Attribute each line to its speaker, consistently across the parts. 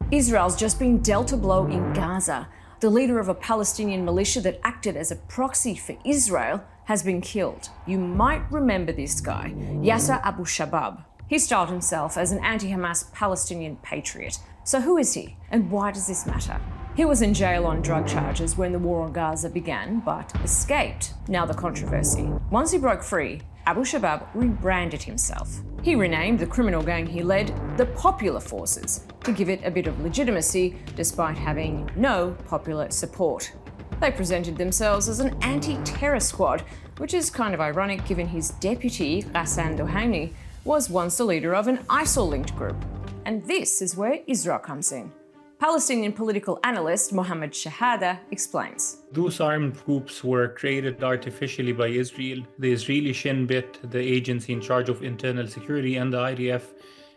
Speaker 1: Israel's just been dealt a blow in Gaza. The leader of a Palestinian militia that acted as a proxy for Israel has been killed. You might remember this guy, Yasser Abu Shabab. He styled himself as an anti-Hamas Palestinian patriot. So who is he, and why does this matter? He was in jail on drug charges when the war on Gaza began, but escaped. Now the controversy. Once he broke free, Abu Shabab rebranded himself. He renamed the criminal gang he led the Popular Forces to give it a bit of legitimacy despite having no popular support. They presented themselves as an anti-terror squad, which is kind of ironic given his deputy, Ghassan Doheny, was once the leader of an ISIL-linked group. And this is where Israel comes in. Palestinian political analyst Mohammed Shahada explains.
Speaker 2: Those armed groups were created artificially by Israel. The Israeli Shin Bet, the agency in charge of internal security, and the IDF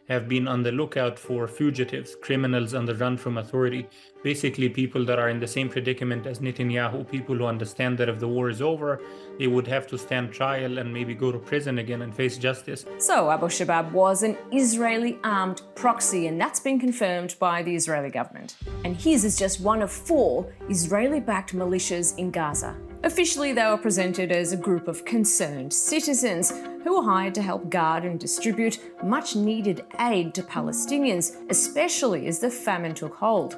Speaker 2: have been on the lookout for fugitives, criminals on the run from authority, basically people that are in the same predicament as Netanyahu, people who understand that if the war is over, they would have to stand trial and maybe go to prison again and face justice.
Speaker 1: So Abu Shabab was an Israeli armed proxy, and that's been confirmed by the Israeli government. And his is just one of 4 Israeli-backed militias in Gaza. Officially, they were presented as a group of concerned citizens who were hired to help guard and distribute much-needed aid to Palestinians, especially as the famine took hold.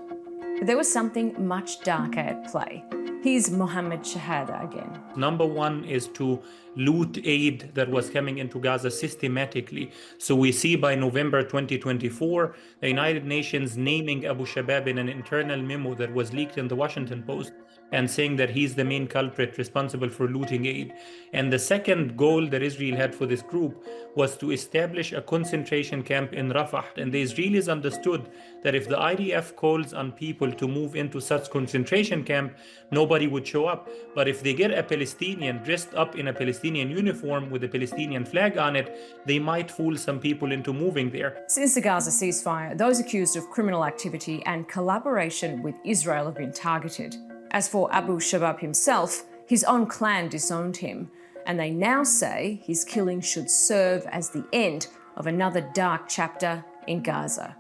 Speaker 1: But there was something much darker at play. Here's Mohammed Shahada again.
Speaker 2: Number one is to loot aid that was coming into Gaza systematically. So we see by November 2024, the United Nations naming Abu Shabab in an internal memo that was leaked in the Washington Post and saying that he's the main culprit responsible for looting aid. And the second goal that Israel had for this group was to establish a concentration camp in Rafah. And the Israelis understood that if the IDF calls on people to move into such concentration camp, nobody would show up. But if they get a Palestinian dressed up in a Palestinian uniform with a Palestinian flag on it, they might fool some people into moving there.
Speaker 1: Since the Gaza ceasefire, those accused of criminal activity and collaboration with Israel have been targeted. As for Abu Shabab himself, his own clan disowned him, and they now say his killing should serve as the end of another dark chapter in Gaza.